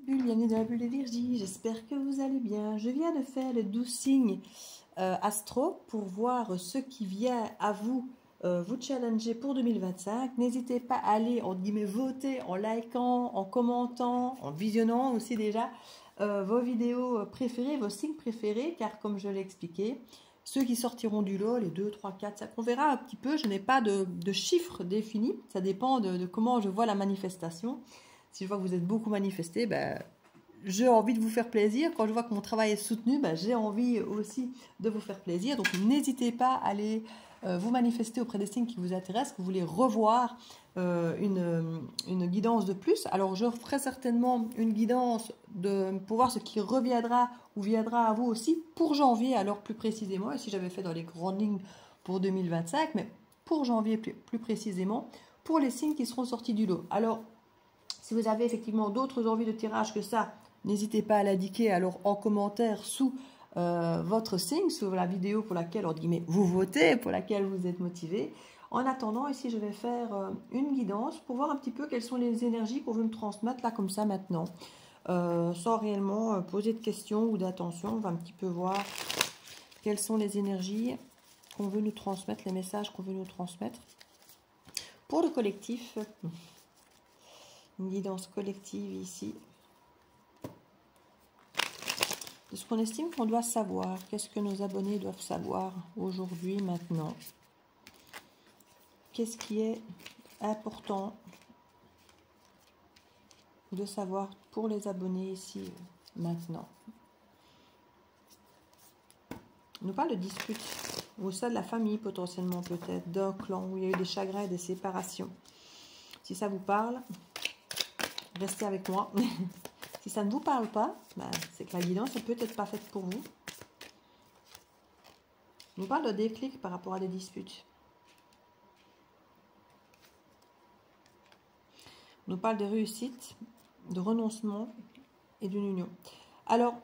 Bienvenue dans la bulle de Virgie, j'espère que vous allez bien. Je viens de faire les 12 signes astro pour voir ce qui vient à vous, vous challenger pour 2025. N'hésitez pas à aller, en guillemets, voter en likant, en commentant, en visionnant aussi déjà vos vidéos préférées, vos signes préférés, car comme je l'ai expliqué, ceux qui sortiront du lot, les 2, 3, 4, ça on verra un petit peu. Je n'ai pas de chiffres définis, ça dépend de comment je vois la manifestation. Si je vois que vous êtes beaucoup manifesté, ben, j'ai envie de vous faire plaisir. Quand je vois que mon travail est soutenu, ben, j'ai envie aussi de vous faire plaisir. Donc n'hésitez pas à aller vous manifester auprès des signes qui vous intéressent, que vous voulez revoir une guidance de plus. Alors je ferai certainement une guidance pour voir ce qui reviendra ou viendra à vous aussi pour janvier, alors plus précisément. Et si j'avais fait dans les grandes lignes pour 2025, mais pour janvier plus précisément, pour les signes qui seront sortis du lot. Alors, si vous avez effectivement d'autres envies de tirage que ça, n'hésitez pas à l'indiquer alors en commentaire sous votre signe, sous la vidéo pour laquelle, entre guillemets, vous votez, pour laquelle vous êtes motivé. En attendant, ici, je vais faire une guidance pour voir un petit peu quelles sont les énergies qu'on veut me transmettre là comme ça maintenant. Sans réellement poser de questions ou d'attention, on va un petit peu voir quelles sont les énergies qu'on veut nous transmettre, les messages qu'on veut nous transmettre. Pour le collectif, une guidance collective ici. De ce qu'on estime qu'on doit savoir. Qu'est-ce que nos abonnés doivent savoir aujourd'hui, maintenant? Qu'est-ce qui est important de savoir pour les abonnés ici, maintenant? On nous parle de disputes au sein de la famille, potentiellement peut-être, d'un clan où il y a eu des chagrins et des séparations. Si ça vous parle, restez avec moi. Si ça ne vous parle pas, ben, c'est que la guidance n'est peut-être pas faite pour vous. On nous parle de déclic par rapport à des disputes. On nous parle de réussite, de renoncement et d'une union. Alors,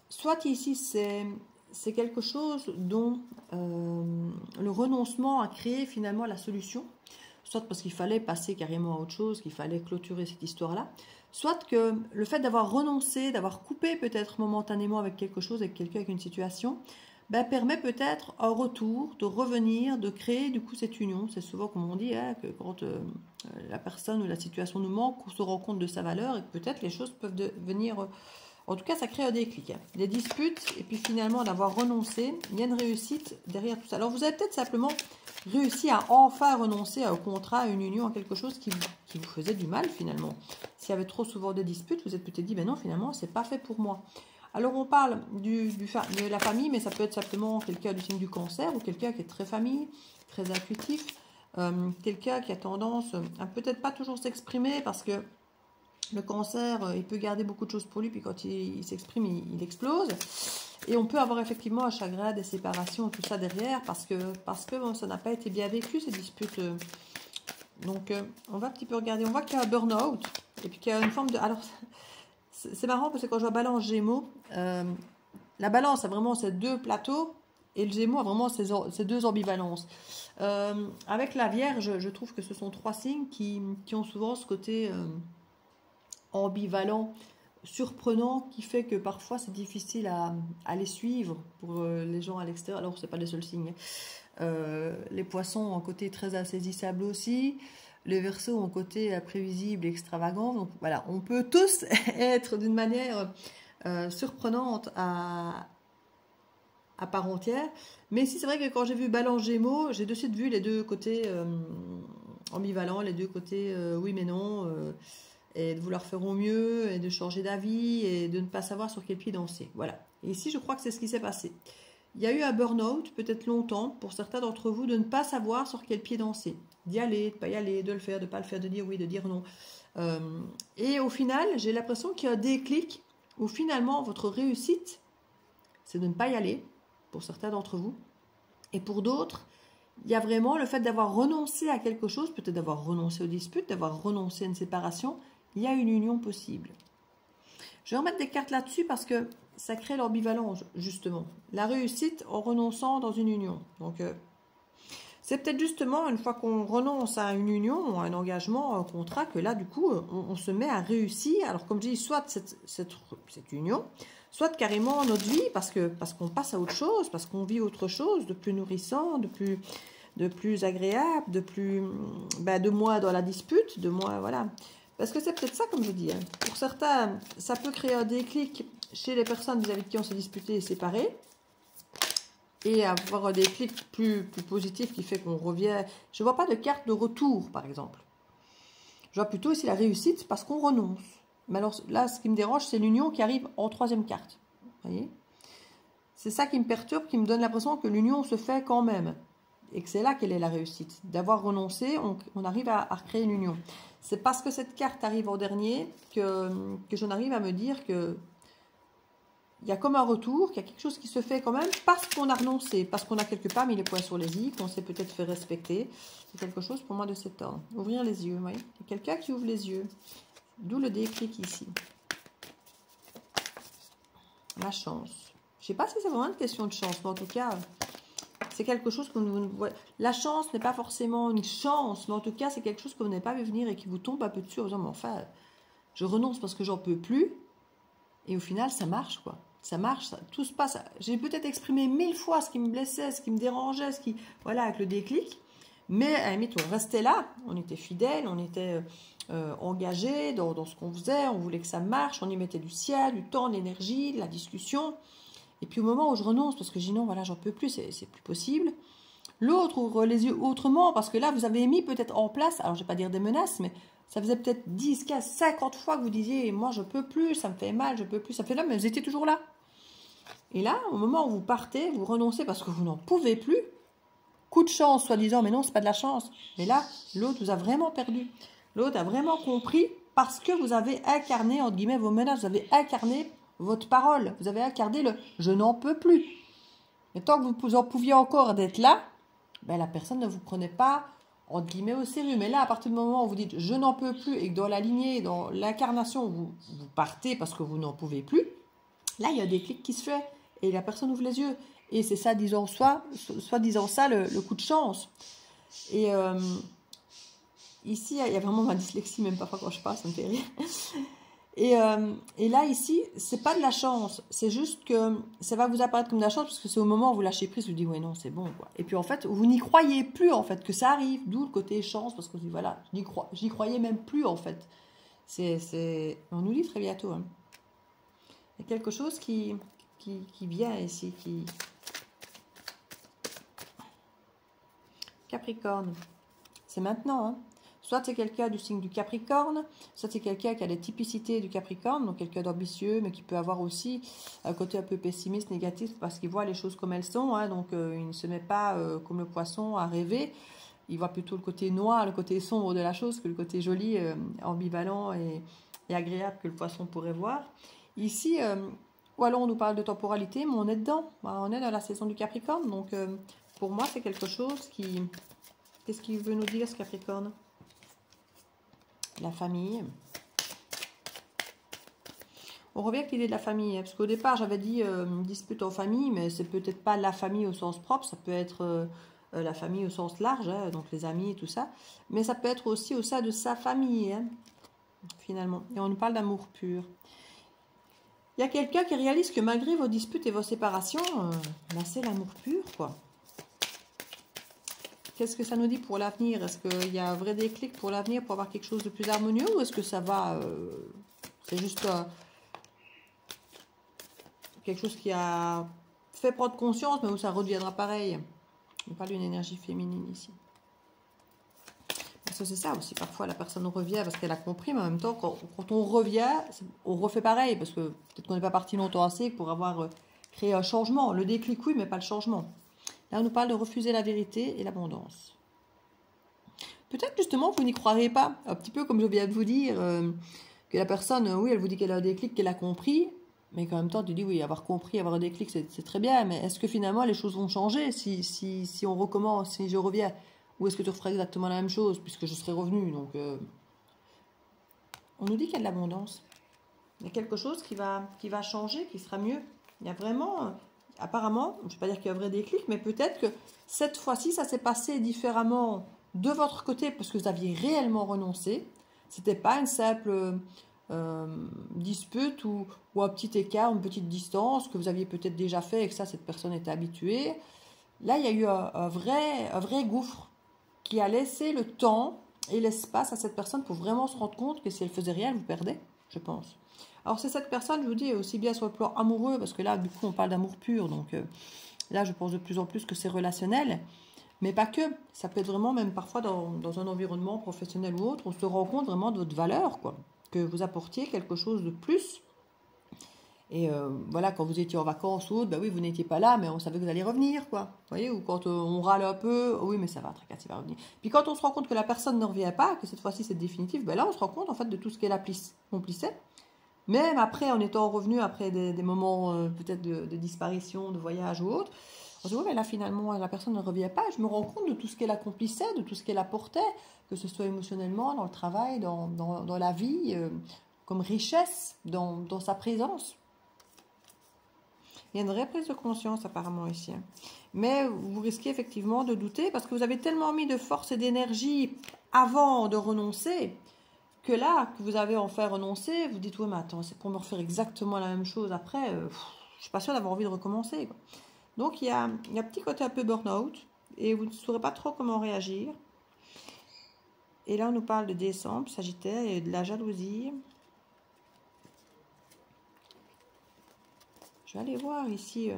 soit ici, c'est quelque chose dont le renoncement a créé finalement la solution, soit parce qu'il fallait passer carrément à autre chose, qu'il fallait clôturer cette histoire-là, soit que le fait d'avoir renoncé, d'avoir coupé peut-être momentanément avec quelque chose, avec quelqu'un, avec une situation, ben, permet peut-être un retour, de revenir, de créer du coup cette union. C'est souvent comme on dit, hein, que quand la personne ou la situation nous manque, on se rend compte de sa valeur et que peut-être les choses peuvent devenir... En tout cas, ça crée un déclic. Hein. Des disputes, et puis finalement d'avoir renoncé, il y a une réussite derrière tout ça. Alors vous avez peut-être simplement réussi à enfin renoncer à un contrat, à une union, à quelque chose qui vous faisait du mal finalement. S'il y avait trop souvent de disputes, vous êtes peut-être dit, ben non, finalement, c'est pas fait pour moi. Alors on parle de la famille, mais ça peut être simplement quelqu'un du signe du cancer, ou quelqu'un qui est très famille, très intuitif, quelqu'un qui a tendance à peut-être pas toujours s'exprimer, parce que le cancer, il peut garder beaucoup de choses pour lui, puis quand il s'exprime, il explose. Et on peut avoir effectivement un chagrin, des séparations, tout ça derrière, parce que bon, ça n'a pas été bien vécu, ces disputes. Donc, on va un petit peu regarder. On voit qu'il y a un burn-out, et puis qu'il y a une forme de... Alors, c'est marrant, parce que quand je vois balance gémeaux, la balance a vraiment ces deux plateaux, et le gémeaux a vraiment ces deux ambivalences. Avec la vierge, je trouve que ce sont trois signes qui ont souvent ce côté... ambivalent, surprenant, qui fait que parfois c'est difficile à les suivre pour les gens à l'extérieur. Alors c'est pas les seuls signes. Les poissons ont un côté très insaisissable aussi. Les Verseaux ont un côté imprévisible et extravagant. Donc voilà, on peut tous être d'une manière surprenante à part entière. Mais ici c'est vrai que quand j'ai vu Balance Gémeaux, j'ai de suite vu les deux côtés ambivalents, les deux côtés oui mais non. Et de vouloir faire au mieux, et de changer d'avis, et de ne pas savoir sur quel pied danser. Voilà. Et ici, je crois que c'est ce qui s'est passé. Il y a eu un burn-out, peut-être longtemps, pour certains d'entre vous, de ne pas savoir sur quel pied danser. D'y aller, de ne pas y aller, de le faire, de ne pas le faire, de dire oui, de dire non. Et au final, j'ai l'impression qu'il y a un déclic, où finalement, votre réussite, c'est de ne pas y aller, pour certains d'entre vous. Et pour d'autres, il y a vraiment le fait d'avoir renoncé à quelque chose, peut-être d'avoir renoncé aux disputes, d'avoir renoncé à une séparation. Il y a une union possible. Je vais remettre des cartes là-dessus parce que ça crée l'ambivalence, justement. La réussite en renonçant dans une union. Donc, C'est peut-être justement une fois qu'on renonce à une union, à un engagement, à un contrat, que là, du coup, on se met à réussir. Alors, comme je dis, soit cette union, soit carrément notre vie, parce qu'on passe à autre chose, parce qu'on vit autre chose de plus nourrissant, de plus agréable, de moins dans la dispute, de moins, voilà. Parce que c'est peut-être ça, comme je dis. Hein. Pour certains, ça peut créer un déclic chez les personnes vis-à-vis de qui on s'est disputé et séparé. Et avoir des clics plus positifs qui fait qu'on revient. Je ne vois pas de carte de retour, par exemple. Je vois plutôt ici la réussite parce qu'on renonce. Mais alors là, ce qui me dérange, c'est l'union qui arrive en troisième carte. Vous voyez? C'est ça qui me perturbe, qui me donne l'impression que l'union se fait quand même. Et que c'est là qu'elle est la réussite. D'avoir renoncé, on arrive à recréer une union. C'est parce que cette carte arrive en dernier que j'en arrive à me dire que il y a comme un retour, qu'il y a quelque chose qui se fait quand même parce qu'on a renoncé, parce qu'on a quelque part mis les points sur les i, qu'on s'est peut-être fait respecter. C'est quelque chose pour moi de cet ordre. Ouvrir les yeux, vous voyez. Il y a quelqu'un qui ouvre les yeux. D'où le déclic ici. La chance. Je ne sais pas si c'est vraiment une question de chance, mais en tout cas, c'est quelque chose que vous... La chance n'est pas forcément une chance, mais en tout cas, c'est quelque chose que vous n'avez pas vu venir et qui vous tombe un peu dessus en disant, mais enfin, je renonce parce que j'en peux plus. Et au final, ça marche, quoi. Ça marche, tout se passe. J'ai peut-être exprimé 1000 fois ce qui me blessait, ce qui me dérangeait, voilà, avec le déclic. Mais à la limite, on restait là, on était fidèles, on était engagés dans ce qu'on faisait, on voulait que ça marche, on y mettait du ciel, du temps, de l'énergie, de la discussion. Et puis au moment où je renonce, parce que je dis non, voilà, j'en peux plus, c'est plus possible. L'autre ouvre les yeux autrement, parce que là, vous avez mis peut-être en place, alors je ne vais pas dire des menaces, mais ça faisait peut-être 10, 15, 50 fois que vous disiez, moi je peux plus, ça me fait mal, je peux plus, ça fait là, mais vous étiez toujours là. Et là, au moment où vous partez, vous renoncez parce que vous n'en pouvez plus, coup de chance, soi-disant, mais non, c'est pas de la chance. Mais là, l'autre vous a vraiment perdu. L'autre a vraiment compris parce que vous avez incarné, entre guillemets, vos menaces, vous avez incarné votre parole, vous avez incarné le « je n'en peux plus ». Mais tant que vous en pouviez encore d'être là, ben, la personne ne vous prenait pas, entre guillemets, au sérieux. Mais là, à partir du moment où vous dites « je n'en peux plus » et que dans la lignée, dans l'incarnation, vous partez parce que vous n'en pouvez plus, là, il y a des clics qui se fait et la personne ouvre les yeux. Et c'est ça, disons, soit disant ça, le coup de chance. Et ici, il y a vraiment ma dyslexie, même parfois quand je parle, ça me fait rire. Et là, ici, c'est pas de la chance. C'est juste que ça va vous apparaître comme de la chance parce que c'est au moment où vous lâchez prise, vous dites, ouais, non, c'est bon, quoi. Et puis, en fait, vous n'y croyez plus, en fait, que ça arrive. D'où le côté chance, parce qu'on se dit, voilà, j'y croyais même plus, en fait. On nous dit très bientôt. Hein. Il y a quelque chose qui vient ici, Capricorne. C'est maintenant, hein. Soit c'est quelqu'un du signe du Capricorne, soit c'est quelqu'un qui a les typicités du Capricorne, donc quelqu'un d'ambitieux, mais qui peut avoir aussi un côté un peu pessimiste, négatif, parce qu'il voit les choses comme elles sont, hein, donc il ne se met pas comme le poisson à rêver, il voit plutôt le côté noir, le côté sombre de la chose, que le côté joli, ambivalent et agréable que le poisson pourrait voir. Ici, ou alors on nous parle de temporalité, mais on est dedans, on est dans la saison du Capricorne, donc pour moi c'est quelque chose qui... Qu'est-ce qu'il veut nous dire ce Capricorne? La famille. On revient avec l'idée de la famille, hein, parce qu'au départ j'avais dit dispute en famille, mais c'est peut-être pas la famille au sens propre, ça peut être la famille au sens large, hein, donc les amis et tout ça, mais ça peut être aussi au sein de sa famille, hein, finalement. Et on nous parle d'amour pur. Il y a quelqu'un qui réalise que malgré vos disputes et vos séparations, ben c'est l'amour pur, quoi. Qu'est-ce que ça nous dit pour l'avenir? Est-ce qu'il y a un vrai déclic pour l'avenir, pour avoir quelque chose de plus harmonieux, ou est-ce que ça va... c'est juste quelque chose qui a fait prendre conscience, mais où ça redeviendra pareil. On parle d'une énergie féminine ici. Parce que c'est ça aussi, parfois la personne revient parce qu'elle a compris, mais en même temps, quand on revient, on refait pareil, parce que peut-être qu'on n'est pas parti longtemps assez pour avoir créé un changement. Le déclic, oui, mais pas le changement. Là, on nous parle de refuser la vérité et l'abondance. Peut-être justement, vous n'y croirez pas. Un petit peu comme je viens de vous dire, que la personne, oui, elle vous dit qu'elle a un déclic, qu'elle a compris, mais qu'en même temps, tu dis, oui, avoir compris, avoir un déclic, c'est très bien, mais est-ce que finalement, les choses vont changer si on recommence, si je reviens? Ou est-ce que tu referas exactement la même chose, puisque je serai revenu? Donc, on nous dit qu'il y a de l'abondance. Il y a quelque chose qui va changer, qui sera mieux. Il y a vraiment... apparemment, je ne vais pas dire qu'il y a un vrai déclic, mais peut-être que cette fois-ci, ça s'est passé différemment de votre côté parce que vous aviez réellement renoncé. Ce n'était pas une simple dispute ou un petit écart, une petite distance que vous aviez peut-être déjà fait et que ça, cette personne était habituée. Là, il y a eu un vrai gouffre qui a laissé le temps et l'espace à cette personne pour vraiment se rendre compte que si elle faisait rien, elle vous perdait, je pense. Alors c'est cette personne, je vous dis, aussi bien sur le plan amoureux, parce que là, du coup, on parle d'amour pur, donc là, je pense de plus en plus que c'est relationnel, mais pas que. Ça peut être vraiment, même parfois dans un environnement professionnel ou autre, on se rend compte vraiment de votre valeur, quoi, que vous apportiez quelque chose de plus. Et voilà, quand vous étiez en vacances ou autre, bah oui, vous n'étiez pas là, mais on savait que vous alliez revenir, quoi. Vous voyez, ou quand on râle un peu, oui, mais ça va, Tracasse, il va revenir. Puis quand on se rend compte que la personne ne revient pas, que cette fois-ci c'est définitif, ben là, on se rend compte, en fait, de tout ce qu'elle accomplissait. Même après, en étant revenu, après des moments peut-être de disparition, de voyage ou autre, on se dit, oui, mais là, finalement, la personne ne revient pas. Je me rends compte de tout ce qu'elle accomplissait, de tout ce qu'elle apportait, que ce soit émotionnellement, dans le travail, dans la vie, comme richesse, dans sa présence. Il y a une vraie prise de conscience apparemment ici. Mais vous risquez effectivement de douter parce que vous avez tellement mis de force et d'énergie avant de renoncer que là, que vous avez enfin renoncé, vous dites, oui mais attends, c'est pour me refaire exactement la même chose après, je ne suis pas sûre d'avoir envie de recommencer, quoi. Donc il y a un petit côté un peu burn-out et vous ne saurez pas trop comment réagir. Et là on nous parle de décembre, Sagittaire et de la jalousie. Je vais aller voir ici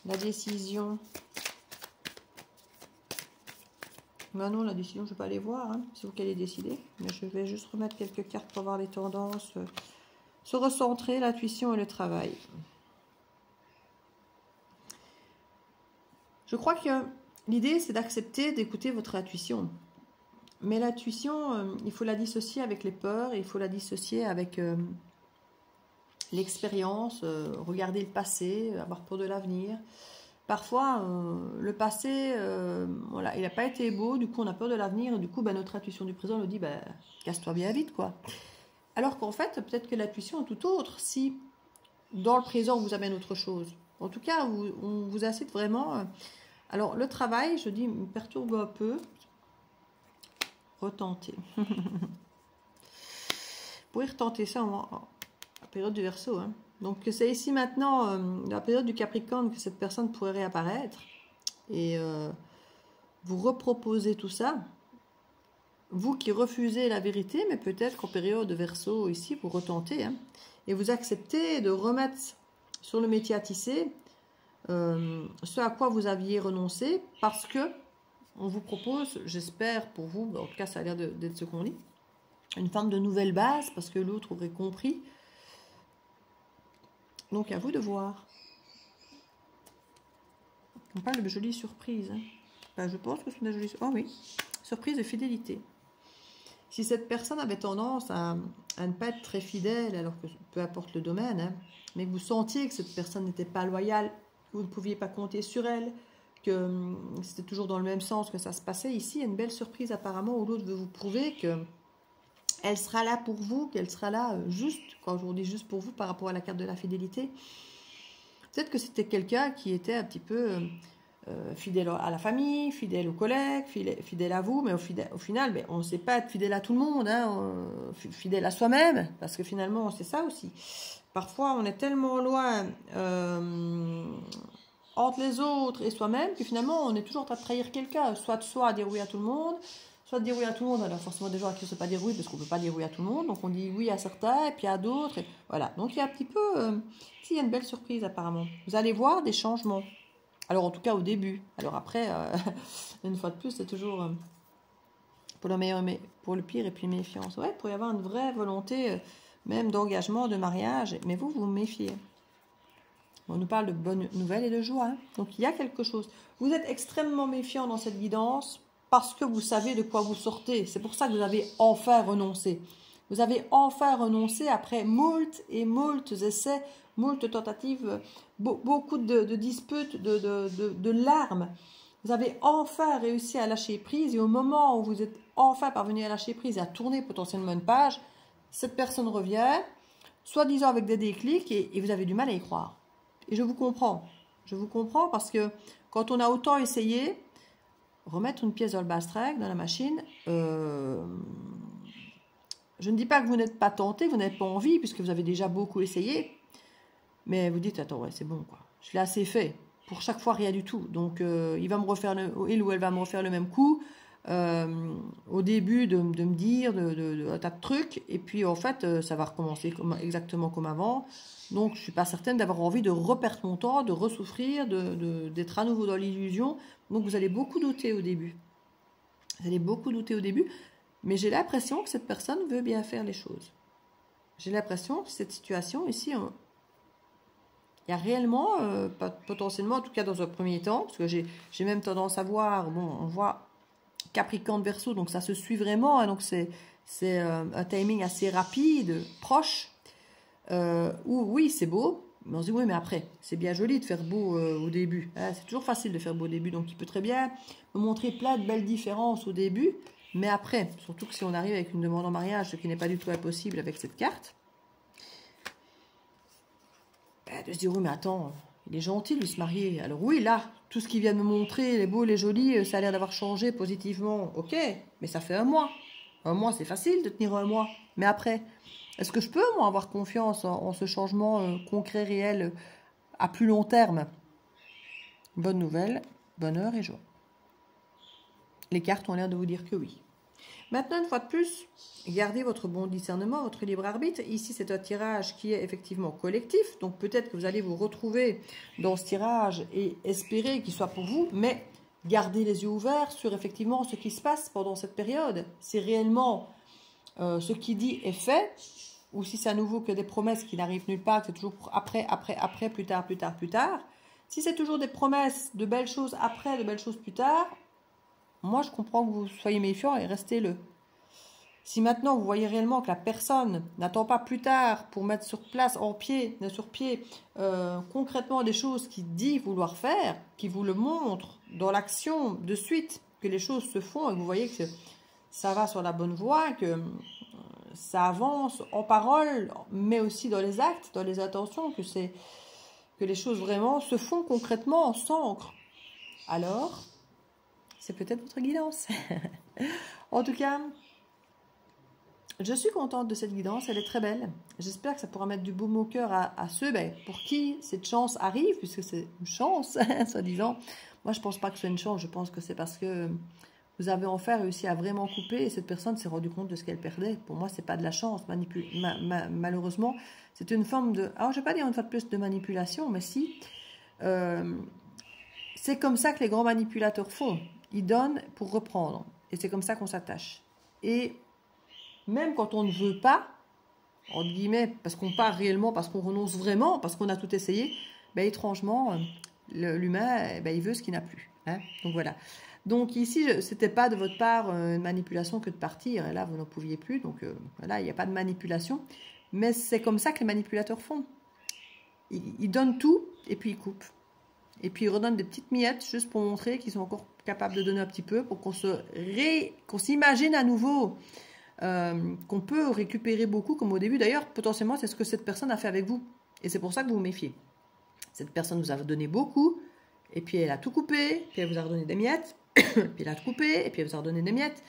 la décision. Non, la décision, je ne vais pas aller voir. Hein. C'est vous qui allez décider. Mais je vais juste remettre quelques cartes pour voir les tendances. Se recentrer, l'intuition et le travail. Je crois que l'idée, c'est d'accepter d'écouter votre intuition. Mais l'intuition, il faut la dissocier avec les peurs. Il faut la dissocier avec l'expérience, regarder le passé, avoir peur de l'avenir. Parfois, le passé, voilà, il n'a pas été beau, du coup on a peur de l'avenir, et du coup notre intuition du présent nous dit, casse-toi bien vite, quoi. Alors qu'en fait, peut-être que l'intuition est tout autre, si dans le présent on vous amène autre chose. En tout cas, on vous incite vraiment. Alors le travail, je dis, me perturbe un peu. Retenter. Vous pourrez retenter ça en période du Verseau, hein. Donc c'est ici maintenant, la période du Capricorne, que cette personne pourrait réapparaître et vous reproposer tout ça. Vous qui refusez la vérité, mais peut-être qu'en période de Verseau ici, vous retentez, hein, et vous acceptez de remettre sur le métier à tisser ce à quoi vous aviez renoncé, parce que on vous propose, j'espère pour vous, en tout cas ça a l'air d'être ce qu'on lit, une forme de nouvelle base, parce que l'autre aurait compris. Donc, à vous de voir. On parle de jolies surprises. Hein. Je pense que c'est une jolie surprise. Oh oui, surprise de fidélité. Si cette personne avait tendance à ne pas être très fidèle, alors que peu importe le domaine, hein, mais que vous sentiez que cette personne n'était pas loyale, que vous ne pouviez pas compter sur elle, que c'était toujours dans le même sens que ça se passait, ici, il y a une belle surprise apparemment où l'autre veut vous prouver que elle sera là pour vous, qu'elle sera là juste, quand je vous dis juste pour vous par rapport à la carte de la fidélité. Peut-être que c'était quelqu'un qui était un petit peu fidèle à la famille, fidèle aux collègues, fidèle à vous, mais au final, on ne sait pas être fidèle à tout le monde, hein, fidèle à soi-même, parce que finalement, c'est ça aussi. Parfois, on est tellement loin entre les autres et soi-même que finalement, on est toujours en train de trahir quelqu'un, soit de soi à dire oui à tout le monde, soit de dire oui à tout le monde, alors forcément des gens à qui on ne sait pas dire oui, parce qu'on ne peut pas dire oui à tout le monde, donc on dit oui à certains, et puis à d'autres, et voilà. Donc il y a un petit peu, il y a une belle surprise apparemment. Vous allez voir des changements. Alors en tout cas au début. Alors après, une fois de plus, c'est toujours pour le meilleur, mais pour le pire, et puis méfiance. Ouais, il pourrait y avoir une vraie volonté, même d'engagement, de mariage, mais vous vous méfiez. On nous parle de bonnes nouvelles et de joie. Hein. Donc il y a quelque chose. Vous êtes extrêmement méfiant dans cette guidance, parce que vous savez de quoi vous sortez. C'est pour ça que vous avez enfin renoncé. Vous avez enfin renoncé après moult et moult essais, moult tentatives, beaucoup de disputes, de larmes. Vous avez enfin réussi à lâcher prise et au moment où vous êtes enfin parvenu à lâcher prise et à tourner potentiellement une page, cette personne revient, soi-disant avec des déclics, et vous avez du mal à y croire. Et je vous comprends. Je vous comprends parce que quand on a autant essayé, remettre une pièce dans le bastrac, dans la machine, je ne dis pas que vous n'êtes pas tenté, vous n'avez pas envie, puisque vous avez déjà beaucoup essayé, mais vous dites, attends, ouais, c'est bon, quoi. Je l'ai assez fait. Pour chaque fois, rien du tout. Donc, il ou elle va me refaire le même coup. Au début, de me dire un tas de trucs. Et puis, en fait, ça va recommencer exactement comme avant. Donc, je ne suis pas certaine d'avoir envie de reperdre mon temps, de ressouffrir, d'être à nouveau dans l'illusion. Donc, vous allez beaucoup douter au début. Vous allez beaucoup douter au début. Mais j'ai l'impression que cette personne veut bien faire les choses. J'ai l'impression que cette situation ici... il y a réellement, potentiellement, en tout cas dans un premier temps, parce que j'ai même tendance à voir, bon, on voit Capricorne Verseau, donc ça se suit vraiment, hein, donc c'est un timing assez rapide, proche, où oui, c'est beau, mais on se dit, oui, mais après, c'est bien joli de faire beau au début, hein, c'est toujours facile de faire beau au début, donc il peut très bien me montrer plein de belles différences au début, mais après, surtout que si on arrive avec une demande en mariage, ce qui n'est pas du tout impossible avec cette carte, de se dire, oui, mais attends, il est gentil, lui, se marier. Alors oui, là, tout ce qu'il vient de me montrer, les beaux, les jolis, ça a l'air d'avoir changé positivement. Ok, mais ça fait un mois. Un mois, c'est facile de tenir un mois. Mais après, est-ce que je peux, moi, avoir confiance en ce changement concret, réel, à plus long terme? Bonne nouvelle, bonheur et joie. Les cartes ont l'air de vous dire que oui. Maintenant, une fois de plus, gardez votre bon discernement, votre libre arbitre. Ici, c'est un tirage qui est effectivement collectif. Donc, peut-être que vous allez vous retrouver dans ce tirage et espérer qu'il soit pour vous. Mais gardez les yeux ouverts sur effectivement ce qui se passe pendant cette période. Si réellement ce qui dit est fait, ou si c'est à nouveau que des promesses qui n'arrivent nulle part, que c'est toujours pour après, plus tard, plus tard, plus tard. Si c'est toujours des promesses de belles choses après, de belles choses plus tard, moi, je comprends que vous soyez méfiant et restez-le. Si maintenant vous voyez réellement que la personne n'attend pas plus tard pour mettre sur pied, concrètement des choses qu'il dit vouloir faire, qui vous le montre dans l'action de suite, que les choses se font et que vous voyez que ça va sur la bonne voie, que ça avance en parole, mais aussi dans les actes, dans les intentions, que les choses vraiment se font concrètement, s'ancrent. Alors, c'est peut-être votre guidance. En tout cas, je suis contente de cette guidance, elle est très belle. J'espère que ça pourra mettre du baume au cœur à ceux pour qui cette chance arrive, puisque c'est une chance, soi-disant. Moi, je ne pense pas que ce soit une chance, je pense que c'est parce que vous avez enfin réussi à vraiment couper et cette personne s'est rendue compte de ce qu'elle perdait. Pour moi, ce n'est pas de la chance. Malheureusement, c'est une forme de... Alors, je ne vais pas dire une fois de plus de manipulation, mais si... c'est comme ça que les grands manipulateurs font. Ils donnent pour reprendre. Et c'est comme ça qu'on s'attache. Et même quand on ne veut pas, entre guillemets, parce qu'on part réellement, parce qu'on renonce vraiment, parce qu'on a tout essayé, ben, étrangement, l'humain, ben, il veut ce qu'il n'a plus. Hein. Donc voilà. Donc ici, ce n'était pas de votre part une manipulation que de partir. Et là, vous n'en pouviez plus. Donc voilà, il n'y a pas de manipulation. Mais c'est comme ça que les manipulateurs font. Ils donnent tout et puis ils coupent. Et puis ils redonnent des petites miettes juste pour montrer qu'ils sont encore capables de donner un petit peu, pour qu'on s'imagine à nouveau qu'on peut récupérer beaucoup comme au début. D'ailleurs, potentiellement, c'est ce que cette personne a fait avec vous. Et c'est pour ça que vous vous méfiez. Cette personne vous a donné beaucoup, et puis elle a tout coupé, puis elle vous a redonné des miettes, puis elle a tout coupé, et puis elle vous a redonné des miettes.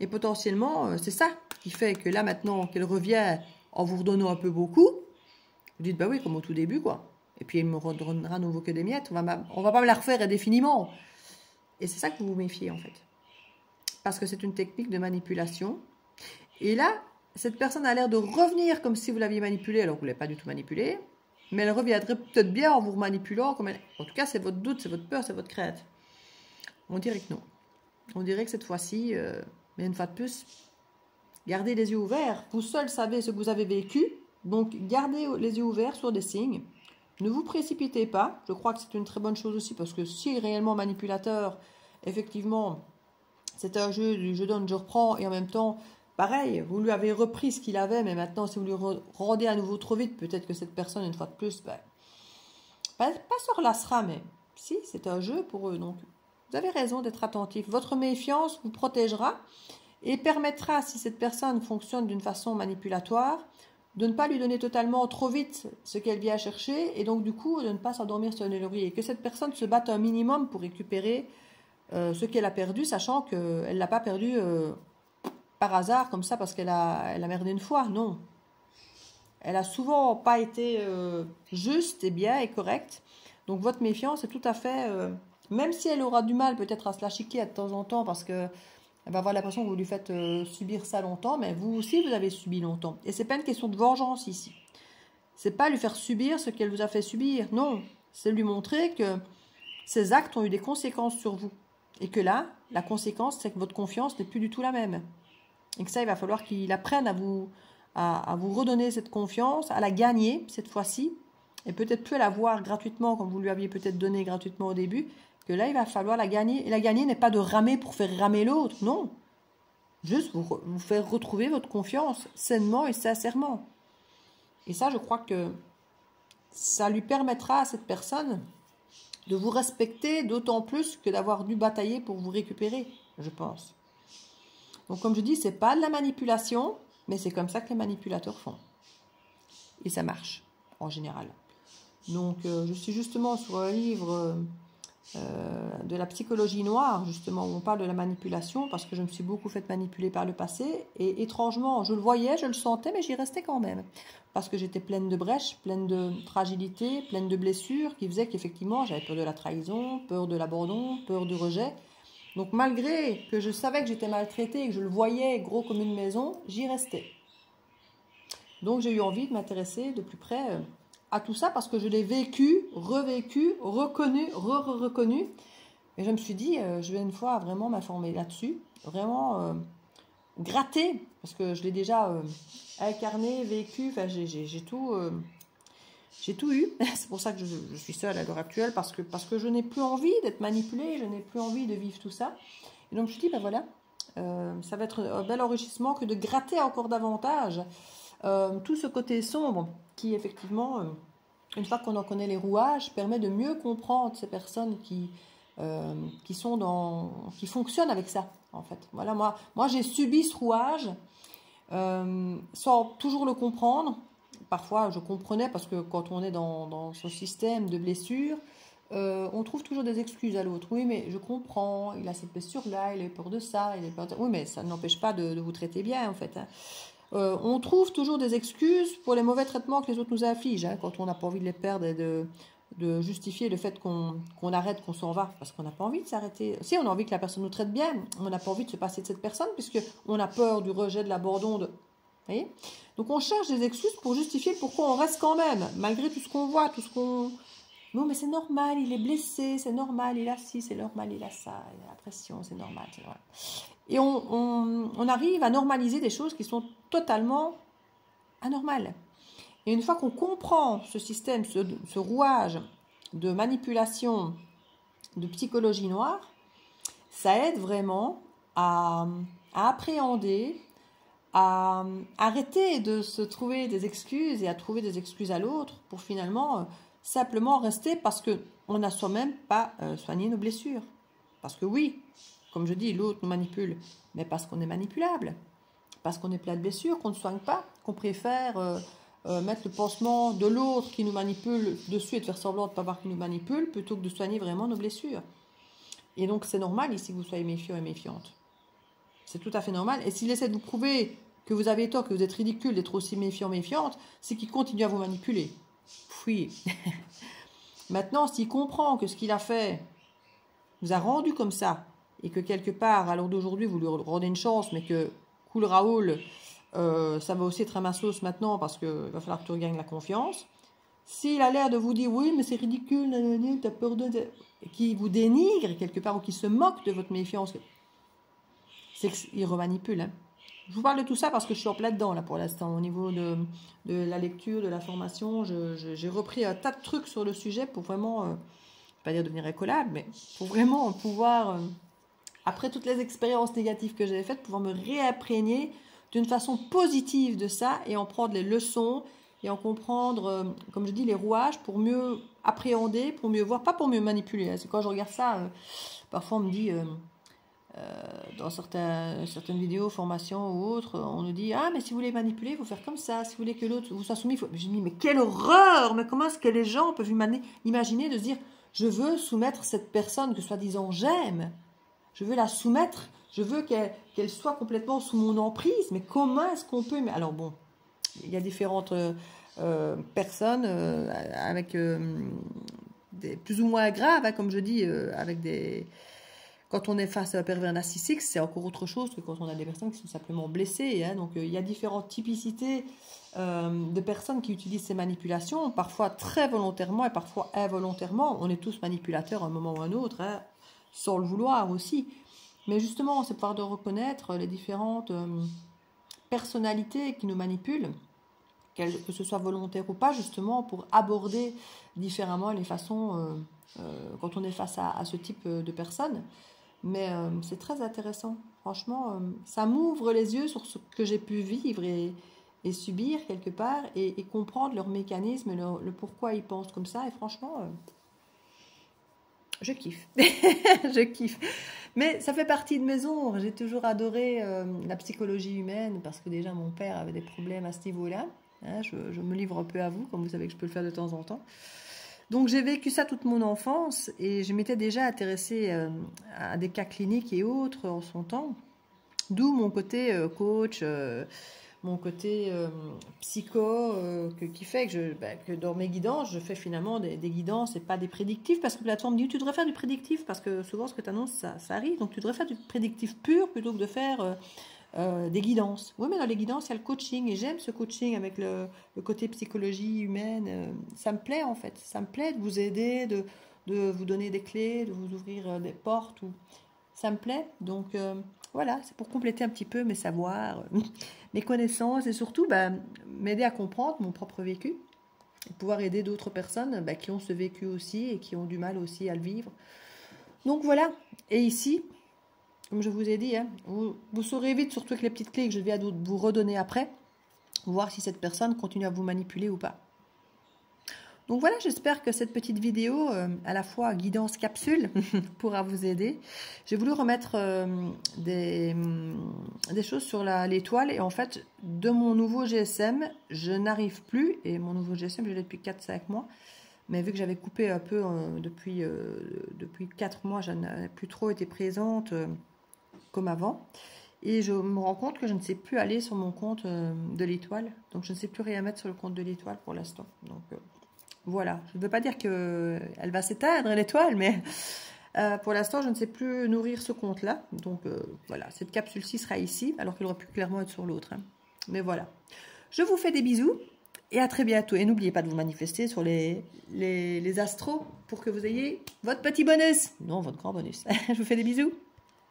Et potentiellement, c'est ça qui fait que là, maintenant, qu'elle revient en vous redonnant un peu beaucoup, vous dites, bah oui, comme au tout début, quoi. Et puis elle me redonnera à nouveau que des miettes. On va pas me la refaire indéfiniment. Et c'est ça que vous vous méfiez, en fait. Parce que c'est une technique de manipulation. Et là, cette personne a l'air de revenir comme si vous l'aviez manipulée, alors que vous ne l'avez pas du tout manipulée. Mais elle reviendrait peut-être bien en vous manipulant. En tout cas, c'est votre doute, c'est votre peur, c'est votre crainte. On dirait que non. On dirait que cette fois-ci, mais une fois de plus, gardez les yeux ouverts. Vous seul savez ce que vous avez vécu. Donc, gardez les yeux ouverts sur des signes. Ne vous précipitez pas. Je crois que c'est une très bonne chose aussi, parce que si réellement manipulateur, effectivement, c'est un jeu du je donne, je reprends, et en même temps, pareil, vous lui avez repris ce qu'il avait, mais maintenant, si vous lui rendez à nouveau trop vite, peut-être que cette personne, une fois de plus, pas se relassera, mais si, c'est un jeu pour eux. Donc, vous avez raison d'être attentif. Votre méfiance vous protégera et permettra, si cette personne fonctionne d'une façon manipulatoire, de ne pas lui donner totalement trop vite ce qu'elle vient chercher et donc du coup de ne pas s'endormir sur le laurier. Que cette personne se batte un minimum pour récupérer ce qu'elle a perdu, sachant qu'elle ne l'a pas perdu par hasard comme ça parce qu'elle a merdé une fois. Non. Elle a souvent pas été juste et bien et correcte. Donc votre méfiance est tout à fait... même si elle aura du mal peut-être à se la chiquer de temps en temps parce que elle va avoir l'impression que vous lui faites subir ça longtemps, mais vous aussi vous avez subi longtemps. Et c'est pas une question de vengeance ici. C'est pas lui faire subir ce qu'elle vous a fait subir. Non, c'est lui montrer que ces actes ont eu des conséquences sur vous. Et que là, la conséquence, c'est que votre confiance n'est plus du tout la même. Et que ça, il va falloir qu'il apprenne à vous redonner cette confiance, à la gagner cette fois-ci, et peut-être plus à la voir gratuitement comme vous lui aviez peut-être donné gratuitement au début, que là, il va falloir la gagner. Et la gagner n'est pas de ramer pour faire ramer l'autre, non. Juste vous faire retrouver votre confiance, sainement et sincèrement. Et ça, je crois que ça lui permettra à cette personne de vous respecter d'autant plus que d'avoir dû batailler pour vous récupérer, je pense. Donc, comme je dis, c'est pas de la manipulation, mais c'est comme ça que les manipulateurs font. Et ça marche, en général. Donc, je suis justement sur un livre de la psychologie noire, justement, où on parle de la manipulation, parce que je me suis beaucoup fait manipuler par le passé. Et étrangement, je le voyais, je le sentais, mais j'y restais quand même. Parce que j'étais pleine de brèches, pleine de fragilité, pleine de blessures, qui faisaient qu'effectivement, j'avais peur de la trahison, peur de l'abandon, peur du rejet. Donc malgré que je savais que j'étais maltraitée et que je le voyais gros comme une maison, j'y restais. Donc j'ai eu envie de m'intéresser de plus près à tout ça parce que je l'ai vécu, revécu, reconnu, reconnu. Et je me suis dit, je vais une fois vraiment m'informer là-dessus, vraiment gratter, parce que je l'ai déjà incarné, vécu, enfin j'ai tout... J'ai tout eu, c'est pour ça que je suis seule à l'heure actuelle, parce que je n'ai plus envie d'être manipulée, je n'ai plus envie de vivre tout ça. Et donc je me suis dit, ben voilà, ça va être un bel enrichissement que de gratter encore davantage tout ce côté sombre qui effectivement, une fois qu'on en connaît les rouages, permet de mieux comprendre ces personnes qui fonctionnent avec ça, en fait. Voilà, moi j'ai subi ce rouage sans toujours le comprendre. Parfois, je comprenais parce que quand on est dans ce système de blessures, on trouve toujours des excuses à l'autre. Oui, mais je comprends, il a cette blessure-là, il a peur de ça, il a peur de... Oui, mais ça n'empêche pas de vous traiter bien, en fait. Hein. On trouve toujours des excuses pour les mauvais traitements que les autres nous infligent, hein, quand on n'a pas envie de les perdre et de justifier le fait qu'on arrête, qu'on s'en va, parce qu'on n'a pas envie de s'arrêter. Si, on a envie que la personne nous traite bien, on n'a pas envie de se passer de cette personne, puisqu'on a peur du rejet, de l'abandon, Vous voyez ? Donc on cherche des excuses pour justifier pourquoi on reste quand même, malgré tout ce qu'on voit, tout ce qu'on... Non, mais c'est normal, il est blessé, c'est normal, il a ci, c'est normal, il a ça, il a la pression, c'est normal, c'est normal. Et on arrive à normaliser des choses qui sont totalement anormales. Et une fois qu'on comprend ce système, ce rouage de manipulation, de psychologie noire, ça aide vraiment à appréhender, à arrêter de se trouver des excuses et à trouver des excuses à l'autre pour finalement simplement rester parce qu'on n'a soi-même pas soigné nos blessures. Parce que oui, comme je dis, l'autre nous manipule, mais parce qu'on est manipulable, parce qu'on est plein de blessures, qu'on ne soigne pas, qu'on préfère mettre le pansement de l'autre qui nous manipule dessus et de faire semblant de ne pas voir qu'il nous manipule, plutôt que de soigner vraiment nos blessures. Et donc c'est normal ici que vous soyez méfiant et méfiante. C'est tout à fait normal. Et s'il essaie de vous prouver que vous avez tort, que vous êtes ridicule d'être aussi méfiant, méfiante, c'est qu'il continue à vous manipuler. Oui. Maintenant, s'il comprend que ce qu'il a fait vous a rendu comme ça, et que quelque part, à l'heure d'aujourd'hui, vous lui rendez une chance, mais que, cool Raoul, ça va aussi être un massos maintenant, parce qu'il va falloir que tu regagnes la confiance. S'il a l'air de vous dire, oui, mais c'est ridicule, t'as peur de... qui vous dénigre quelque part, ou qui se moque de votre méfiance, c'est qu'il remanipule. Hein. Je vous parle de tout ça parce que je suis en plein dedans, là, pour l'instant. Au niveau de la lecture, de la formation, j'ai repris un tas de trucs sur le sujet pour vraiment, je ne vais pas dire devenir écolable, mais pour vraiment pouvoir, après toutes les expériences négatives que j'avais faites, pouvoir me réimprégner d'une façon positive de ça et en prendre les leçons et en comprendre, comme je dis, les rouages pour mieux appréhender, pour mieux voir, pas pour mieux manipuler. Hein. C'est quand je regarde ça, parfois on me dit... dans certaines vidéos, formations ou autres, on nous dit « Ah, mais si vous voulez manipuler, il faut faire comme ça. Si vous voulez que l'autre vous soit soumis, il faut... » Je me dis « Mais quelle horreur! Mais comment est-ce que les gens peuvent imaginer de se dire « Je veux soumettre cette personne que soi-disant j'aime. Je veux la soumettre. Je veux qu'elle soit complètement sous mon emprise. Mais comment est-ce qu'on peut... » Mais alors bon, il y a différentes personnes avec des plus ou moins graves, hein, comme je dis, avec des... Quand on est face à un pervers narcissique, c'est encore autre chose que quand on a des personnes qui sont simplement blessées. Hein. Donc, il y a différentes typicités de personnes qui utilisent ces manipulations, parfois très volontairement et parfois involontairement. On est tous manipulateurs à un moment ou à un autre, hein, sans le vouloir aussi. Mais justement, c'est pouvoir de reconnaître les différentes personnalités qui nous manipulent, que ce soit volontaire ou pas, justement, pour aborder différemment les façons quand on est face à ce type de personnes. Mais c'est très intéressant. Franchement, ça m'ouvre les yeux sur ce que j'ai pu vivre et subir quelque part et comprendre leur mécanisme, le pourquoi ils pensent comme ça. Et franchement, je kiffe. Je kiffe. Mais ça fait partie de mes ombres. J'ai toujours adoré la psychologie humaine parce que déjà mon père avait des problèmes à ce niveau-là. Hein, je me livre un peu à vous, comme vous savez que je peux le faire de temps en temps. Donc j'ai vécu ça toute mon enfance et je m'étais déjà intéressée à des cas cliniques et autres en son temps. D'où mon côté coach, mon côté psycho, qui fait que dans mes guidances, je fais finalement des guidances et pas des prédictifs. Parce que la plateforme me dit, tu devrais faire du prédictif parce que souvent ce que tu annonces, ça arrive. Donc tu devrais faire du prédictif pur plutôt que de faire... des guidances. Oui, mais dans les guidances, il y a le coaching et j'aime ce coaching avec le côté psychologie humaine. Ça me plaît en fait. Ça me plaît de vous aider, de vous donner des clés, de vous ouvrir des portes. Ça me plaît. Donc voilà, c'est pour compléter un petit peu mes savoirs, mes connaissances et surtout m'aider à comprendre mon propre vécu et pouvoir aider d'autres personnes qui ont ce vécu aussi et qui ont du mal aussi à le vivre. Donc voilà. Et ici... Comme je vous ai dit, hein, vous saurez vite, surtout avec les petites clés que je vais vous redonner après, voir si cette personne continue à vous manipuler ou pas. Donc voilà, j'espère que cette petite vidéo, à la fois guidance capsule, pourra vous aider. J'ai voulu remettre des choses sur l'étoile et en fait, de mon nouveau GSM, je n'arrive plus, et mon nouveau GSM, je l'ai depuis 4-5 mois, mais vu que j'avais coupé un peu depuis 4 mois, je n'avais plus trop été présente... comme avant, et je me rends compte que je ne sais plus aller sur mon compte de l'étoile, donc je ne sais plus rien mettre sur le compte de l'étoile pour l'instant. Donc voilà, je ne veux pas dire qu'elle va s'éteindre l'étoile, mais pour l'instant je ne sais plus nourrir ce compte là, donc voilà, cette capsule-ci sera ici, alors qu'elle aurait pu clairement être sur l'autre, hein. Mais voilà, je vous fais des bisous et à très bientôt, et n'oubliez pas de vous manifester sur les astros pour que vous ayez votre petit bonus, non votre grand bonus. Je vous fais des bisous.